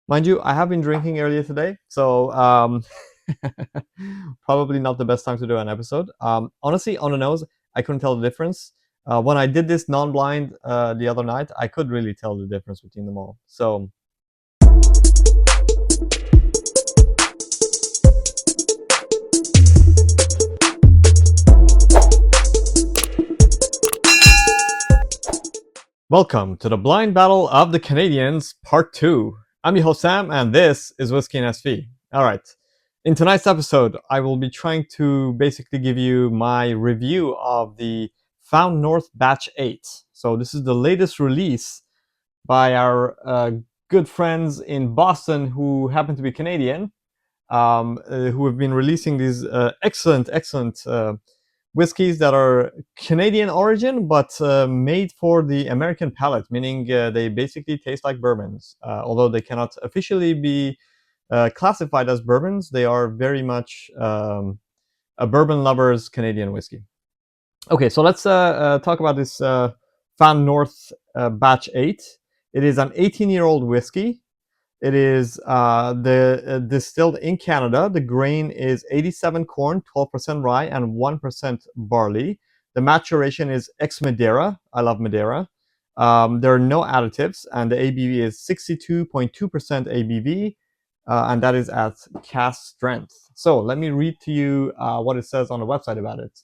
Mind you, I have been drinking earlier today, so probably not the best time to do an episode. Honestly, on the nose, I couldn't tell the difference. When I did this non-blind the other night, I could really tell the difference between them all. So, welcome to the Blind Battle of the Canadians, Part 2. I'm your host Sam, and this is Whisky and SV. Alright, in tonight's episode, I will be trying to basically give you my review of the Found North Batch 8. So this is the latest release by our good friends in Boston who happen to be Canadian, who have been releasing these excellent whiskeys that are Canadian origin, but made for the American palate, meaning they basically taste like bourbons. Although they cannot officially be classified as bourbons, they are very much a bourbon lover's Canadian whiskey. Okay, so let's talk about this Found North Batch 8. It is an 18-year-old whiskey. It is distilled in Canada. The grain is 87 corn, 12% rye, and 1% barley. The maturation is ex Madeira. I love Madeira. There are no additives, and the ABV is 62.2% ABV, and that is at cask strength. So let me read to you what it says on the website about it.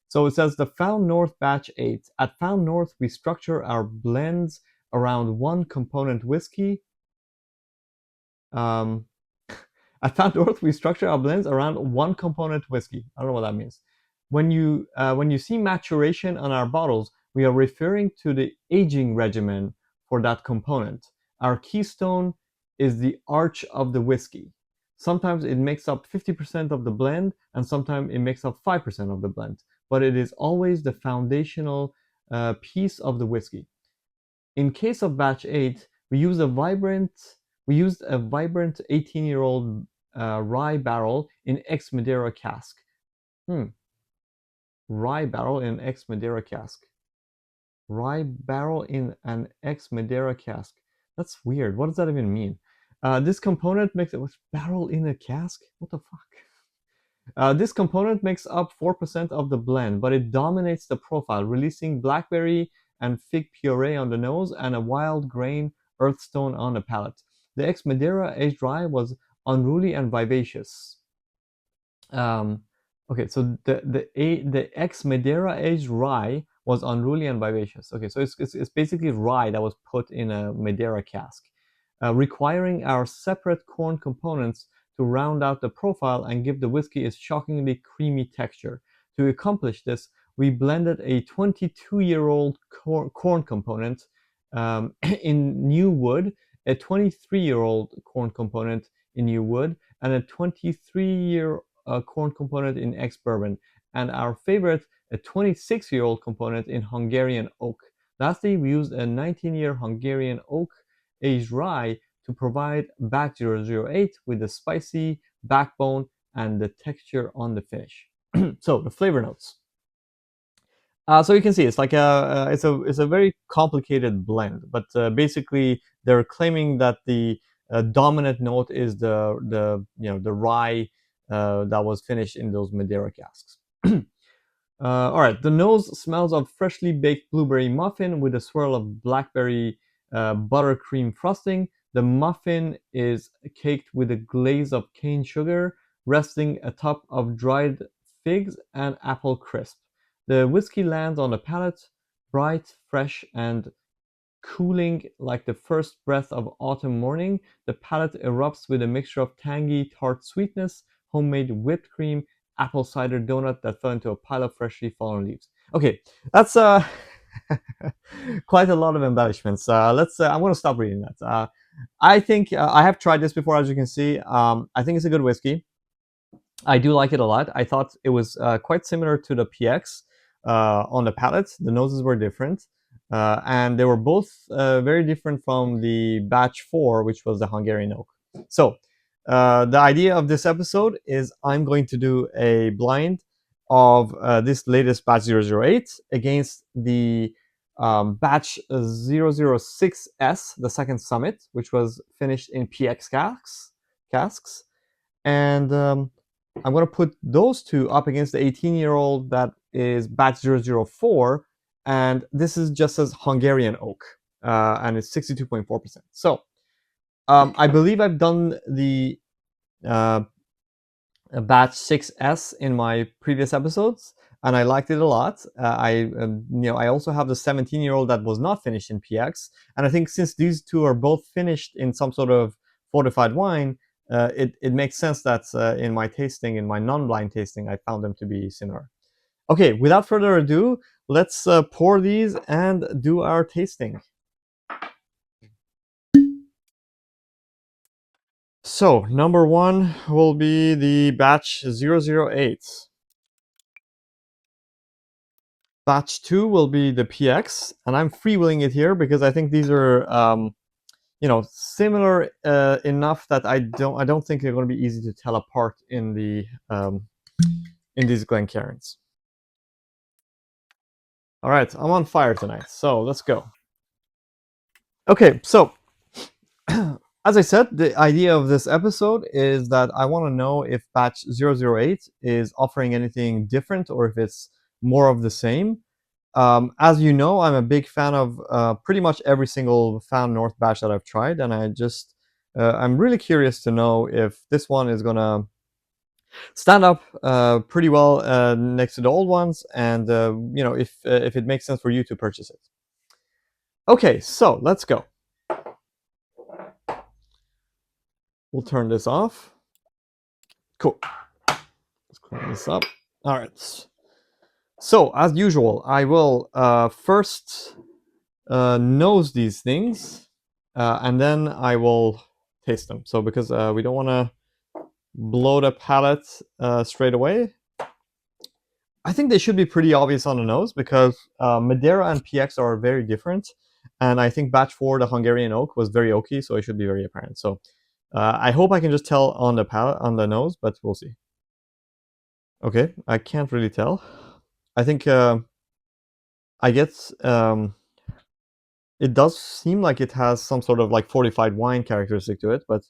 So it says the Found North Batch 8. At Found North, we structure our blends around one component whiskey. Um, at Found North, we structure our blends around one component whiskey. I don't know what that means. When you see maturation on our bottles, we are referring to the aging regimen for that component. Our keystone is the arch of the whiskey. Sometimes it makes up 50% of the blend, and sometimes it makes up 5% of the blend. But it is always the foundational piece of the whiskey. In case of batch 8, we used a vibrant 18-year-old rye barrel in ex Madeira cask. Rye barrel in ex Madeira cask. Rye barrel in an ex Madeira cask. That's weird. What does that even mean? This component makes it with barrel in a cask. What the fuck? This component makes up 4% of the blend, but it dominates the profile, releasing blackberry and fig puree on the nose and a wild grain earthstone on the palate. The ex Madeira aged rye was unruly and vivacious. Okay, so the ex Madeira aged rye was unruly and vivacious. Okay, so it's basically rye that was put in a Madeira cask, requiring our separate corn components to round out the profile and give the whiskey its shockingly creamy texture. To accomplish this, we blended a 22-year-old corn component in new wood, a 23-year-old corn component in new wood, and a 23-year corn component in ex-bourbon, and our favorite, a 26-year-old component in Hungarian oak. Lastly, we used a 19-year Hungarian oak aged rye to provide batch 008 with the spicy backbone and the texture on the finish. So the flavor notes. So you can see it's like it's a very complicated blend, but basically they're claiming that the dominant note is the rye that was finished in those Madeira casks. All right, the nose smells of freshly baked blueberry muffin with a swirl of blackberry buttercream frosting. The muffin is caked with a glaze of cane sugar, resting atop of dried figs and apple crisp. The whiskey lands on the palate, bright, fresh, and cooling like the first breath of autumn morning. The palate erupts with a mixture of tangy, tart sweetness, homemade whipped cream, apple cider donut that fell into a pile of freshly fallen leaves. Okay, that's quite a lot of embellishments. Let's. I'm going to stop reading that. I think I have tried this before, as you can see. I think it's a good whiskey. I do like it a lot. I thought it was quite similar to the PX on the palate. The noses were different. And they were both very different from the batch 4, which was the Hungarian oak. So the idea of this episode is I'm going to do a blind of this latest batch 008 against the batch 006S, the second summit, which was finished in PX casks. And I'm going to put those two up against the 18-year-old that is batch 004. And this is just as Hungarian oak, and it's 62.4%. So I believe I've done the uh, batch 6S in my previous episodes, and I liked it a lot. I also have the 17-year-old that was not finished in PX, and I think since these two are both finished in some sort of fortified wine, it makes sense that in my tasting, in my non-blind tasting, I found them to be similar. Okay, without further ado, let's pour these and do our tasting. So, number one will be the batch 008. Batch 2 will be the PX, and I'm freewheeling it here because I think these are, similar enough that I don't think they're going to be easy to tell apart in these Glencairns. All right, I'm on fire tonight, so let's go. Okay, so as I said, the idea of this episode is that I want to know if batch 008 is offering anything different or if it's more of the same. As you know, I'm a big fan of pretty much every single Found North batch that I've tried, and I'm really curious to know if this one is gonna stand up pretty well next to the old ones, and if it makes sense for you to purchase it. Okay, so let's go. We'll turn this off. Cool. Let's clean this up. All right. So as usual, I will first nose these things, and then I will taste them. So because we don't want to blow the palate straight away, I think they should be pretty obvious on the nose because Madeira and PX are very different. And I think batch 4, the Hungarian oak, was very oaky, so it should be very apparent. So I hope I can just tell on the palate, on the nose, but we'll see. Okay, I can't really tell. I think I get it does seem like it has some sort of like fortified wine characteristic to it, but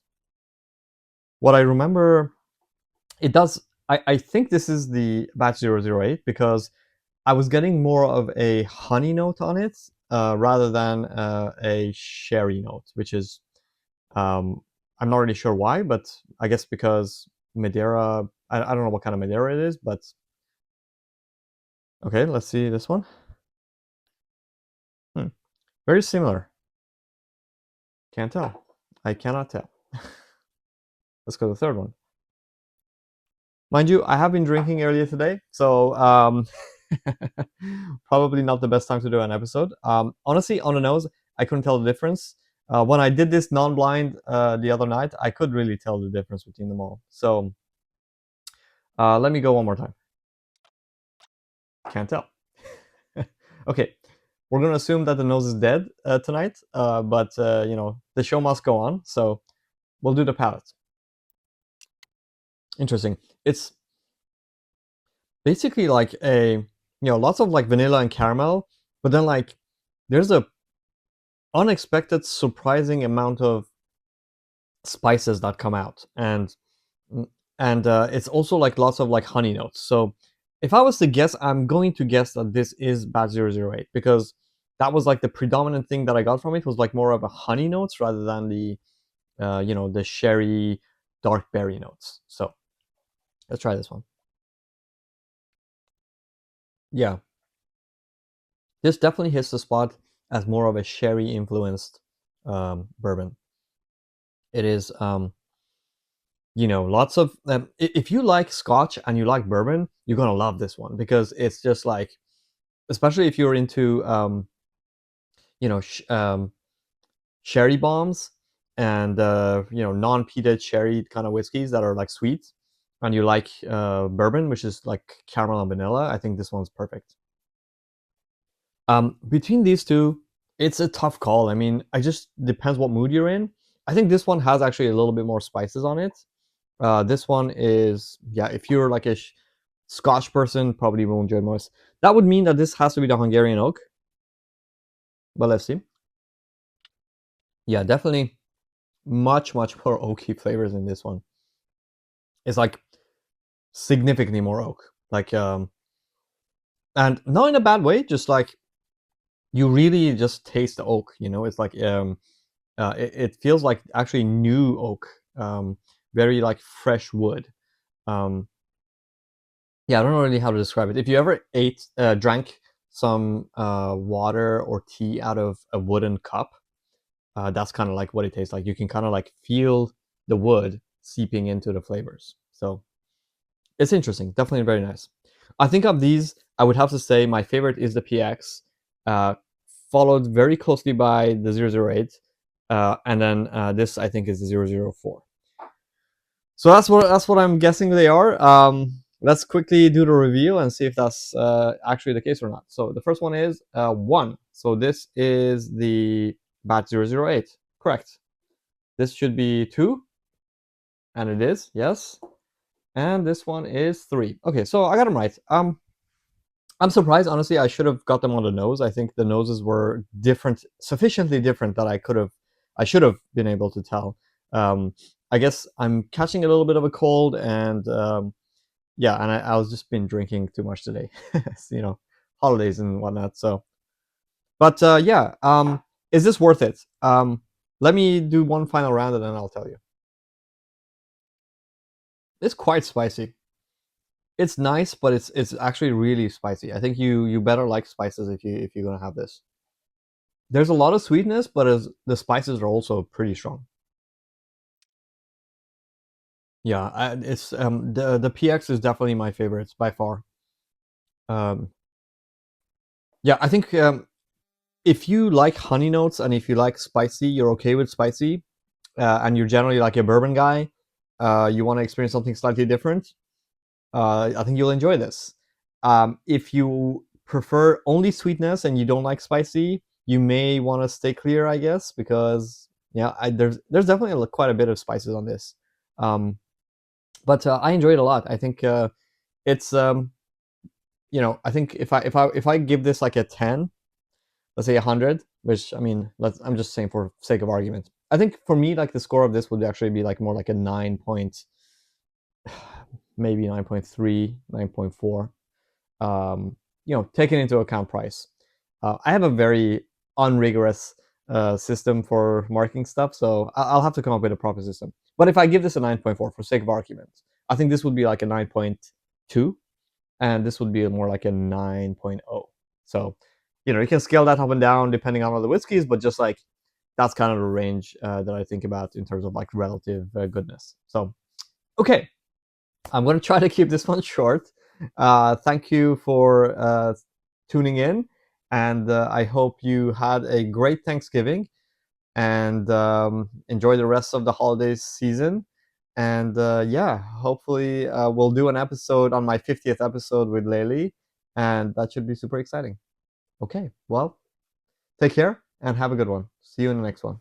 what I remember, it does. I think this is the batch 008 because I was getting more of a honey note on it rather than a sherry note, which is I'm not really sure why, but I guess because Madeira. I don't know what kind of Madeira it is, but okay, let's see this one. Very similar. Can't tell. I cannot tell. Let's go to the third one. Mind you, I have been drinking earlier today, so probably not the best time to do an episode. Honestly, on the nose, I couldn't tell the difference. When I did this non-blind the other night, I could really tell the difference between them all. So let me go one more time. Can't tell. Okay, we're gonna assume that the nose is dead tonight, but the show must go on. So we'll do the palate. Interesting. It's basically like lots of like vanilla and caramel, but then like there's a unexpected, surprising amount of spices that come out, and it's also like lots of like honey notes. So if I was to guess, I'm going to guess that this is batch 008 because that was like the predominant thing that I got from it was like more of a honey notes rather than the the sherry dark berry notes. So let's try this one. Yeah, this definitely hits the spot as more of a sherry influenced bourbon. It is lots of if you like scotch and you like bourbon, you're gonna love this one because it's just like, especially if you're into you know sh- um, sherry bombs and non-peated sherry kind of whiskeys that are like sweet, and you like bourbon, which is like caramel and vanilla. I think this one's perfect. Between these two, it's a tough call. I mean, I just depends what mood you're in. I think this one has actually a little bit more spices on it. This one is, yeah, if you're like a Scotch person, probably won't enjoy most. That would mean that this has to be the Hungarian oak. but let's see. Yeah, definitely much more oaky flavors in this one. It's like significantly more oak, like and not in a bad way, just like you really just taste the oak. You know, it's like it feels like actually new oak, very like fresh wood. Um, yeah, I don't know really how to describe it. If you ever drank some water or tea out of a wooden cup, that's kind of like what it tastes like. You can kind of like feel the wood seeping into the flavors. So it's interesting. Definitely very nice. I think of these, I would have to say my favorite is the PX, uh, followed very closely by the 008, and then this I think is the 004. So that's what I'm guessing they are. Let's quickly do the review and see if that's actually the case or not. So the first one is 1. So this is the batch 008. Correct. This should be 2, and it is, yes. And this one is 3. Okay, so I got them right. I'm surprised, honestly. I should have got them on the nose. I think the noses were different, sufficiently different that I should have been able to tell. Um, I guess I'm catching a little bit of a cold, and yeah, and I was just been drinking too much today. You know, holidays and whatnot. So, but yeah, is this worth it? Let me do one final round, and then I'll tell you. It's quite spicy. It's nice, but it's actually really spicy. I think you better like spices if you're gonna have this. There's a lot of sweetness, but the spices are also pretty strong. Yeah, it's the PX is definitely my favorites by far. Um, yeah, I think if you like honey notes and if you like spicy, you're okay with spicy, and you're generally like a bourbon guy, you want to experience something slightly different. I think you'll enjoy this. If you prefer only sweetness and you don't like spicy, you may want to stay clear, I guess, because yeah, there's definitely quite a bit of spices on this. Um, but I enjoy it a lot. I think it's I think if I give this like a 10, let's say 100, which I mean, I'm just saying for sake of argument. I think for me, like the score of this would actually be like more like a 9 point, maybe 9.3, 9.4. Taking into account price. I have a very unrigorous system for marking stuff, so I'll have to come up with a proper system. But if I give this a 9.4 for sake of argument, I think this would be like a 9.2, and this would be more like a 9.0. So, you can scale that up and down depending on all the whiskeys, but just like that's kind of the range that I think about in terms of like relative goodness. So, okay, I'm going to try to keep this one short. Thank you for tuning in, and I hope you had a great Thanksgiving and enjoy the rest of the holiday season. And yeah, hopefully we'll do an episode on my 50th episode with Layli, and that should be super exciting. Okay, well, take care and have a good one. See you in the next one.